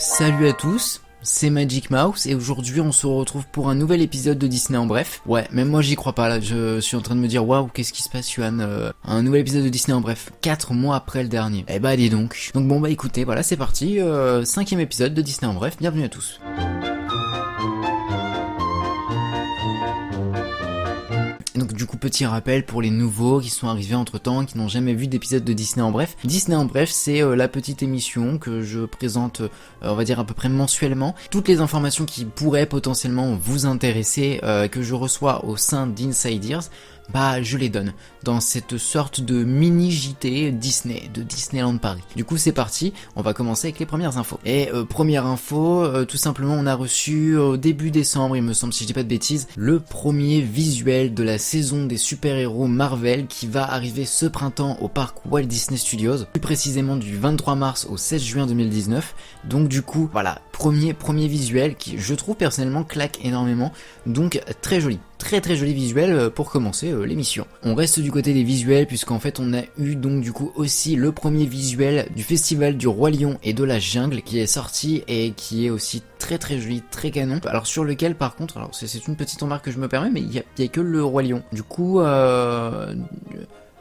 Salut à tous, c'est Magic Mouse et aujourd'hui on se retrouve pour un nouvel épisode de Disney en bref. Ouais, même moi j'y crois pas là, je suis en train de me dire waouh, qu'est-ce qui se passe Yuan, un nouvel épisode de Disney en bref, 4 mois après le dernier. Eh bah dis donc. Donc bon bah écoutez, voilà c'est parti, 5ème épisode de Disney en bref, bienvenue à tous. Donc du coup petit rappel pour les nouveaux qui sont arrivés entre temps, qui n'ont jamais vu d'épisode de Disney en bref. Disney en bref c'est la petite émission que je présente on va dire à peu près mensuellement. Toutes les informations qui pourraient potentiellement vous intéresser, que je reçois au sein d'Inside Ears, bah je les donne dans cette sorte de mini JT Disney, de Disneyland Paris. Du coup c'est parti, on va commencer avec les premières infos. Et première info, tout simplement on a reçu au début décembre, il me semble si je dis pas de bêtises, le premier visuel de la saison des super-héros Marvel qui va arriver ce printemps au parc Walt Disney Studios, plus précisément du 23 mars au 16 juin 2019. Donc du coup voilà, premier visuel qui je trouve personnellement claque énormément, donc très joli. Très joli visuel pour commencer l'émission. On reste du côté des visuels puisqu'en fait on a eu donc du coup aussi le premier visuel du festival du Roi Lion et de la Jungle qui est sorti et qui est aussi très joli, très canon. Alors sur lequel par contre, alors c'est une petite remarque que je me permets, mais il y a que le Roi Lion. Du coup de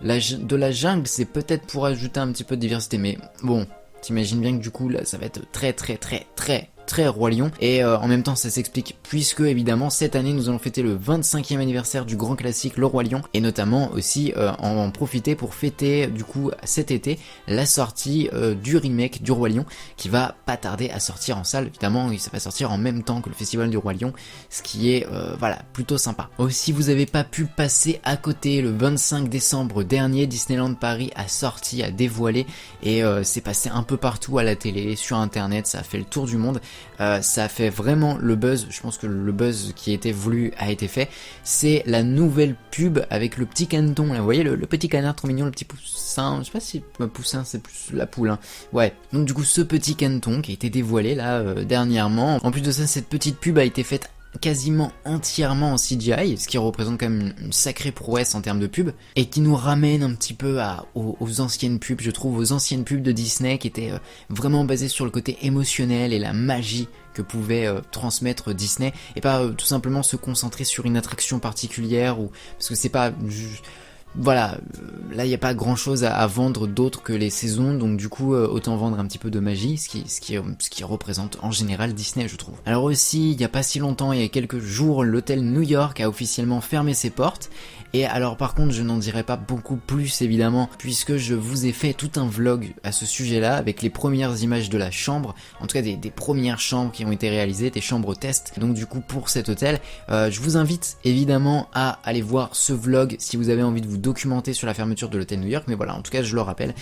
la Jungle c'est peut-être pour ajouter un petit peu de diversité, mais bon, t'imagines bien que du coup là ça va être très Roi Lion, et en même temps ça s'explique puisque évidemment cette année nous allons fêter le 25e anniversaire du grand classique le Roi Lion, et notamment aussi en profiter pour fêter du coup cet été la sortie du remake du Roi Lion qui va pas tarder à sortir en salle. Évidemment ça va sortir en même temps que le festival du Roi Lion, ce qui est voilà plutôt sympa. Aussi vous avez pas pu passer à côté, le 25 décembre dernier Disneyland Paris a dévoilé, et c'est passé un peu partout à la télé, sur internet, ça a fait le tour du monde. Ça a fait vraiment le buzz, je pense que le buzz qui était voulu a été fait. C'est la nouvelle pub avec le petit caneton là, vous voyez le petit canard trop mignon, le petit poussin, je sais pas si poussin c'est plus la poule hein. Ouais, donc du coup ce petit caneton qui a été dévoilé là dernièrement. En plus de ça, cette petite pub a été faite quasiment entièrement en CGI, ce qui représente quand même une sacrée prouesse en termes de pub, et qui nous ramène un petit peu aux anciennes pubs, je trouve, aux anciennes pubs de Disney qui étaient vraiment basées sur le côté émotionnel et la magie que pouvait transmettre Disney, et pas tout simplement se concentrer sur une attraction particulière, ou parce que c'est pas... Voilà, là il n'y a pas grand chose à vendre d'autre que les saisons, donc du coup autant vendre un petit peu de magie, ce qui représente en général Disney je trouve. Alors aussi, il n'y a pas si longtemps, il y a quelques jours, l'hôtel New York a officiellement fermé ses portes. Et alors par contre je n'en dirai pas beaucoup plus évidemment, puisque je vous ai fait tout un vlog à ce sujet là avec les premières images de la chambre, en tout cas des premières chambres qui ont été réalisées, des chambres test, donc du coup pour cet hôtel. Je vous invite évidemment à aller voir ce vlog si vous avez envie de vous documenter sur la fermeture de l'hôtel New York, mais voilà, en tout cas je le rappelle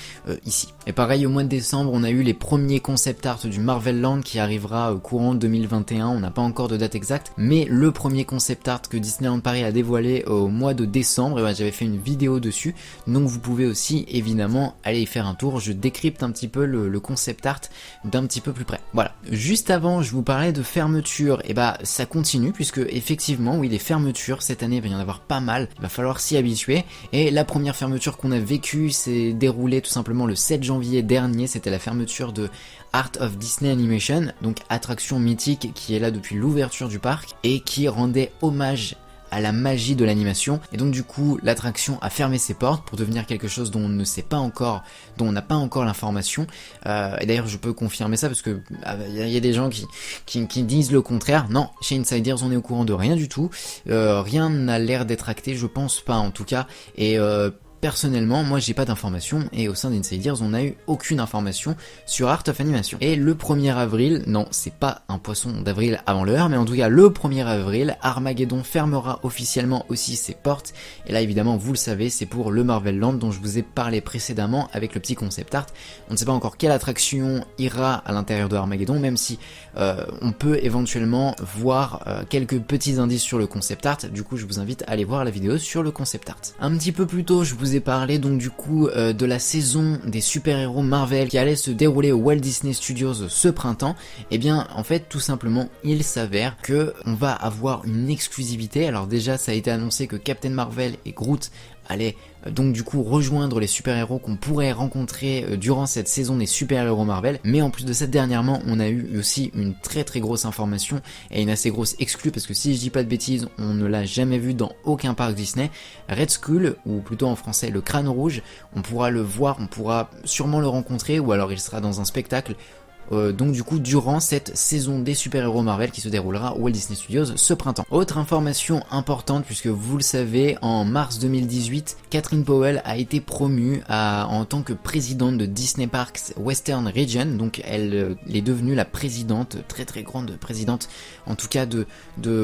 ici. Et pareil, au mois de décembre on a eu les premiers concept art du Marvel Land qui arrivera courant 2021, on n'a pas encore de date exacte, mais le premier concept art que Disneyland Paris a dévoilé au mois de décembre, et ben, j'avais fait une vidéo dessus, donc vous pouvez aussi évidemment aller y faire un tour, je décrypte un petit peu le concept art d'un petit peu plus près. Voilà, juste avant je vous parlais de fermeture, et bah ça continue, puisque effectivement oui, les fermetures cette année il va y en avoir pas mal, il va falloir s'y habituer, et la première fermeture qu'on a vécue s'est déroulée tout simplement le 7 janvier dernier, c'était la fermeture de Art of Disney Animation, donc attraction mythique qui est là depuis l'ouverture du parc et qui rendait hommage à la magie de l'animation, et donc du coup l'attraction a fermé ses portes pour devenir quelque chose dont on ne sait pas encore, dont on n'a pas encore l'information, et d'ailleurs je peux confirmer ça parce que y a des gens qui disent le contraire. Non, chez Insiders on est au courant de rien du tout, rien n'a l'air d'être acté, je pense pas en tout cas, et personnellement, moi j'ai pas d'informations, et au sein d'Insiders on n'a eu aucune information sur Art of Animation. Et le 1er avril, non c'est pas un poisson d'avril avant l'heure, mais en tout cas le 1er avril, Armageddon fermera officiellement aussi ses portes, et là évidemment vous le savez, c'est pour le Marvel Land dont je vous ai parlé précédemment avec le petit concept art. On ne sait pas encore quelle attraction ira à l'intérieur de Armageddon, même si on peut éventuellement voir quelques petits indices sur le concept art, du coup je vous invite à aller voir la vidéo sur le concept art. Un petit peu plus tôt je vous ai parlé donc du coup de la saison des super-héros Marvel qui allait se dérouler au Walt Disney Studios ce printemps. Et bien en fait tout simplement il s'avère que on va avoir une exclusivité. Alors déjà ça a été annoncé que Captain Marvel et Groot allaient donc du coup rejoindre les super-héros qu'on pourrait rencontrer durant cette saison des super-héros Marvel. Mais en plus de ça, dernièrement on a eu aussi une très très grosse information et une assez grosse exclue, parce que si je dis pas de bêtises, on ne l'a jamais vu dans aucun parc Disney. Red Skull, ou plutôt en français le Crâne Rouge, on pourra le voir, on pourra sûrement le rencontrer, ou alors il sera dans un spectacle. Donc du coup durant cette saison des super-héros Marvel qui se déroulera au Walt Disney Studios ce printemps. Autre information importante, puisque vous le savez, en mars 2018, Catherine Powell a été promue en tant que présidente de Disney Parks Western Region, donc elle est devenue la présidente, très très grande présidente en tout cas de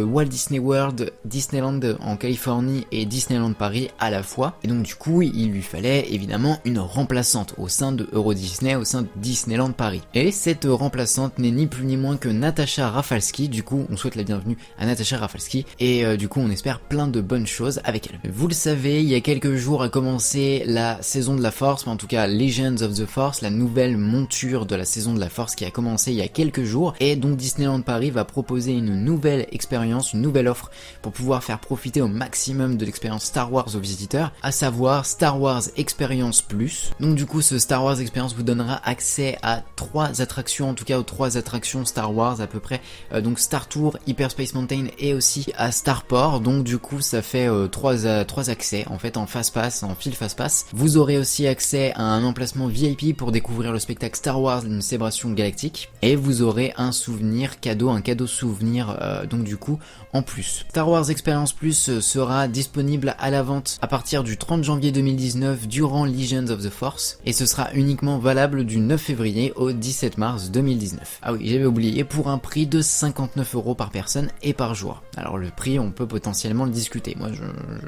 Walt Disney World, Disneyland en Californie et Disneyland Paris à la fois. Et donc du coup il lui fallait évidemment une remplaçante au sein de Euro Disney, au sein de Disneyland Paris. Et cette remplaçante n'est ni plus ni moins que Natasha Rafalski. Du coup on souhaite la bienvenue à Natasha Rafalski et du coup on espère plein de bonnes choses avec elle. Vous le savez, il y a quelques jours a commencé la saison de la Force, en tout cas Legends of the Force, la nouvelle monture de la saison de la Force qui a commencé il y a quelques jours, et donc Disneyland Paris va proposer une nouvelle expérience, une nouvelle offre pour pouvoir faire profiter au maximum de l'expérience Star Wars aux visiteurs, à savoir Star Wars Experience Plus. Donc du coup ce Star Wars Experience vous donnera accès à 3 attractions, en tout cas aux 3 attractions Star Wars à peu près, donc Star Tour, Hyperspace Mountain et aussi à Starport. Donc du coup ça fait 3 accès en fait en fast pass, en fil fast pass. Vous aurez aussi accès à un emplacement VIP pour découvrir le spectacle Star Wars, une célébration galactique, et vous aurez un souvenir cadeau, un cadeau souvenir donc du coup en plus. Star Wars Experience Plus sera disponible à la vente à partir du 30 janvier 2019 durant Legends of the Force, et ce sera uniquement valable du 9 février au 17 mars 2019. Ah oui, j'avais oublié, pour un prix de 59 € par personne et par jour. Alors le prix, on peut potentiellement le discuter. Moi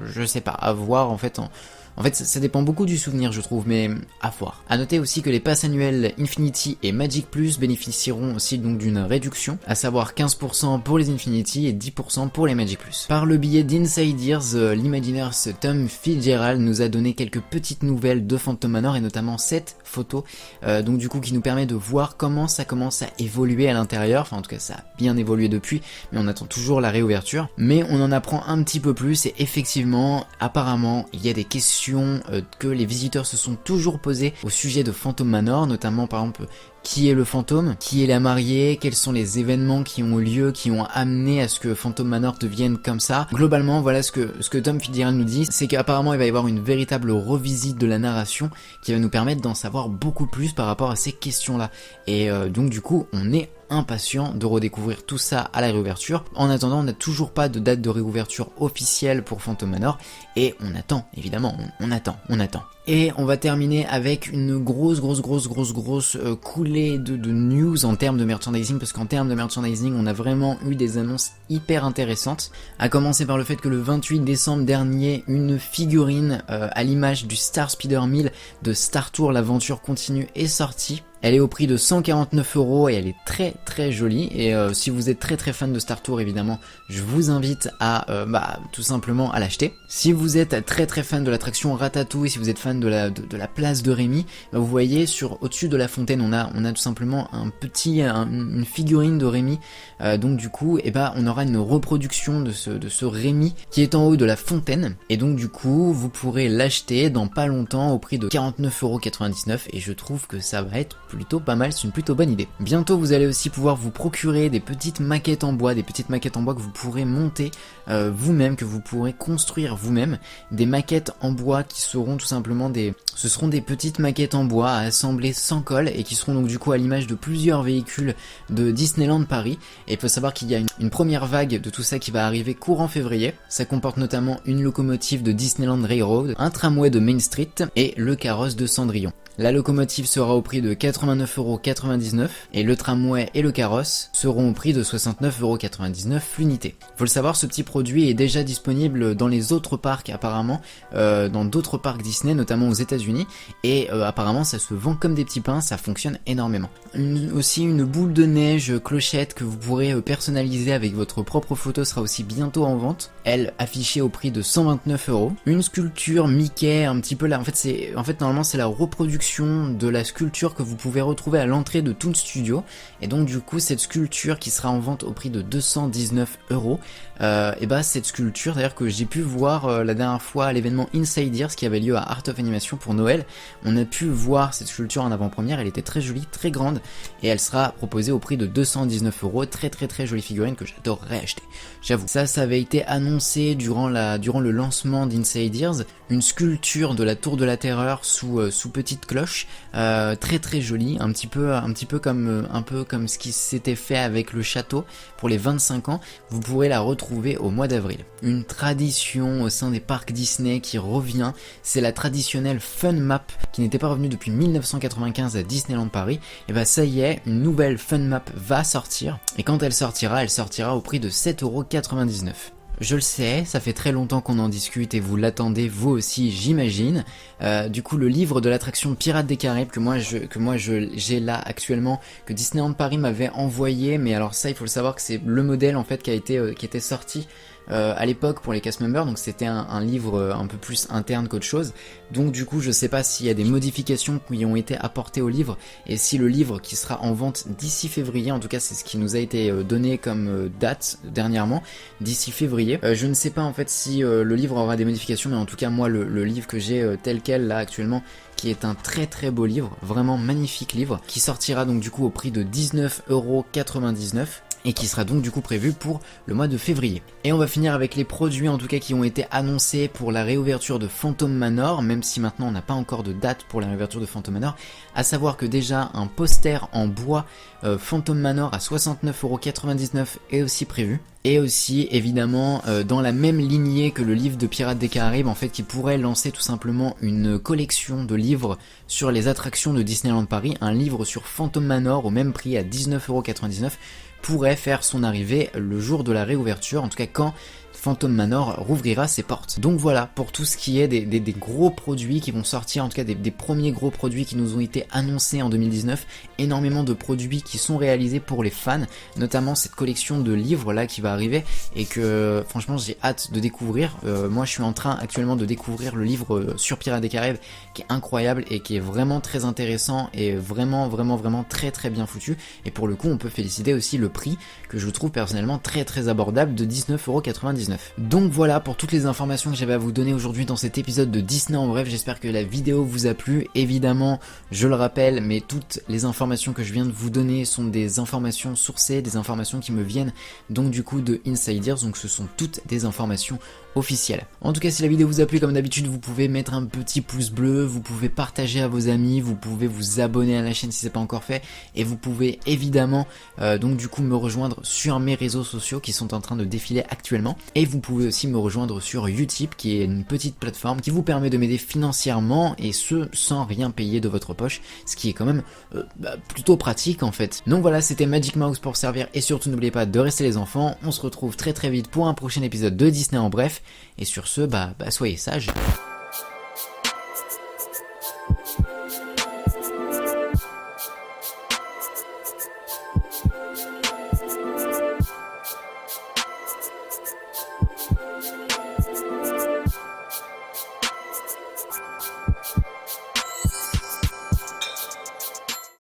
je sais pas, à voir en fait. En fait, ça dépend beaucoup du souvenir, je trouve, mais à voir. A noter aussi que les passes annuelles Infinity et Magic Plus bénéficieront aussi donc d'une réduction, à savoir 15% pour les Infinity et 10% pour les Magic Plus. Par le biais d'Inside Ears, l'Imagineers Tom Fitzgerald nous a donné quelques petites nouvelles de Phantom Manor, et notamment cette photo, donc du coup qui nous permet de voir comment ça commence à évoluer à l'intérieur. Enfin en tout cas ça a bien évolué depuis, mais on attend toujours la réouverture. Mais on en apprend un petit peu plus, et effectivement, apparemment, il y a des questions que les visiteurs se sont toujours posées au sujet de Phantom Manor, notamment par exemple qui est le fantôme, qui est la mariée, quels sont les événements qui ont lieu, qui ont amené à ce que Phantom Manor devienne comme ça. Globalement, voilà ce que Tom Fitzgerald nous dit, c'est qu'apparemment il va y avoir une véritable revisite de la narration qui va nous permettre d'en savoir beaucoup plus par rapport à ces questions-là. Et donc du coup, on est impatient de redécouvrir tout ça à la réouverture. En attendant, on n'a toujours pas de date de réouverture officielle pour Phantom Manor, et on attend, évidemment, on attend. Et on va terminer avec une grosse coulée de news en termes de merchandising, parce qu'en termes de merchandising, on a vraiment eu des annonces hyper intéressantes, à commencer par le fait que le 28 décembre dernier, une figurine à l'image du Star Speeder 1000 de Star Tour, l'aventure continue, est sortie. Elle est au prix de 149 € et elle est très très jolie, et si vous êtes très très fan de Star Tour, évidemment, je vous invite à tout simplement à l'acheter. Si vous êtes très très fan de l'attraction Ratatouille, si vous êtes fan de la place de Rémi, vous voyez au-dessus de la fontaine, on a tout simplement une figurine de Rémi, donc du coup, on aura une reproduction de ce Rémi qui est en haut de la fontaine, et donc du coup, vous pourrez l'acheter dans pas longtemps au prix de 49,99 €, et je trouve que ça va être plutôt pas mal, c'est une plutôt bonne idée. Bientôt vous allez aussi pouvoir vous procurer des petites maquettes en bois, que vous pourrez monter vous-même, que vous pourrez construire vous-même, des maquettes en bois qui seront tout simplement ce seront des petites maquettes en bois à assembler sans colle, et qui seront donc du coup à l'image de plusieurs véhicules de Disneyland Paris. Et il faut savoir qu'il y a une première vague de tout ça qui va arriver courant février. Ça comporte notamment une locomotive de Disneyland Railroad, un tramway de Main Street et le carrosse de Cendrillon. La locomotive sera au prix de 89,99 € et le tramway et le carrosse seront au prix de 69,99 € l'unité. Faut le savoir, ce petit produit est déjà disponible dans les autres parcs apparemment, dans d'autres parcs Disney, notamment aux États-Unis, et apparemment ça se vend comme des petits pains, ça fonctionne énormément. Aussi une boule de neige clochette que vous pourrez personnaliser avec votre propre photo sera aussi bientôt en vente, elle affichée au prix de 129 €. Une sculpture Mickey un petit peu là, en fait normalement c'est la reproduction reproduction de la sculpture que vous pouvez retrouver à l'entrée de Toon Studio. Et donc du coup cette sculpture qui sera en vente au prix de 219 €, et bah cette sculpture d'ailleurs que j'ai pu voir la dernière fois à l'événement Inside Ears qui avait lieu à Art of Animation pour Noël, on a pu voir cette sculpture en avant-première, elle était très jolie, très grande, et elle sera proposée au prix de 219 €, très jolie figurine que j'adorerais acheter, j'avoue. Ça avait été annoncé durant le lancement d'Inside Ears, une sculpture de la Tour de la Terreur sous petite cloche, très jolie, un petit peu comme ce qui s'était fait avec le château pour les 25 ans, vous pourrez la retrouver au mois d'avril. Une tradition au sein des parcs Disney qui revient, c'est la traditionnelle Fun Map qui n'était pas revenue depuis 1995 à Disneyland Paris. Et bah ça y est, une nouvelle Fun Map va sortir, et quand elle sortira au prix de 7,99 €. Je le sais, ça fait très longtemps qu'on en discute et vous l'attendez vous aussi, j'imagine. Du coup, le livre de l'attraction Pirates des Caraïbes que moi j'ai là actuellement, que Disneyland Paris m'avait envoyé, mais alors ça il faut le savoir que c'est le modèle en fait qui était sorti à l'époque pour les cast members, donc c'était un livre un peu plus interne qu'autre chose. Donc du coup je sais pas s'il y a des modifications qui ont été apportées au livre, et si le livre qui sera en vente d'ici février, en tout cas c'est ce qui nous a été donné comme date dernièrement, d'ici février. Je ne sais pas en fait si le livre aura des modifications, mais en tout cas moi le livre que j'ai tel quel là actuellement, qui est un très beau livre, vraiment magnifique livre, qui sortira donc du coup au prix de 19,99 €. Et qui sera donc du coup prévu pour le mois de février. Et on va finir avec les produits en tout cas qui ont été annoncés pour la réouverture de Phantom Manor, même si maintenant on n'a pas encore de date pour la réouverture de Phantom Manor, à savoir que déjà un poster en bois Phantom Manor à 69,99 € est aussi prévu. Et aussi évidemment dans la même lignée que le livre de Pirates des Caraïbes, en fait, qui pourrait lancer tout simplement une collection de livres sur les attractions de Disneyland Paris, un livre sur Phantom Manor au même prix à 19,99 € pourrait faire son arrivée le jour de la réouverture, en tout cas quand Phantom Manor rouvrira ses portes. Donc voilà pour tout ce qui est des gros produits qui vont sortir, en tout cas des premiers gros produits qui nous ont été annoncés en 2019, énormément de produits qui sont réalisés pour les fans, notamment cette collection de livres là qui va arriver et que franchement j'ai hâte de découvrir. Moi je suis en train actuellement de découvrir le livre sur Pirates des Caraïbes qui est incroyable et qui est vraiment très intéressant et vraiment très bien foutu, et pour le coup on peut féliciter aussi le prix que je trouve personnellement très abordable de 19,99 €. Donc voilà pour toutes les informations que j'avais à vous donner aujourd'hui dans cet épisode de Disney en bref, j'espère que la vidéo vous a plu. Évidemment, je le rappelle, mais toutes les informations que je viens de vous donner sont des informations sourcées, des informations qui me viennent donc du coup de Inside Ears, donc ce sont toutes des informations officielles. En tout cas, si la vidéo vous a plu, comme d'habitude, vous pouvez mettre un petit pouce bleu, vous pouvez partager à vos amis, vous pouvez vous abonner à la chaîne si c'est pas encore fait, et vous pouvez évidemment donc du coup me rejoindre sur mes réseaux sociaux qui sont en train de défiler actuellement, et vous pouvez aussi me rejoindre sur Utip qui est une petite plateforme qui vous permet de m'aider financièrement, et ce sans rien payer de votre poche, ce qui est quand même plutôt pratique en fait. Donc voilà, c'était Magic Mouse pour servir, et surtout n'oubliez pas de rester les enfants. On se retrouve très vite pour un prochain épisode de Disney en bref, et sur ce, soyez sages.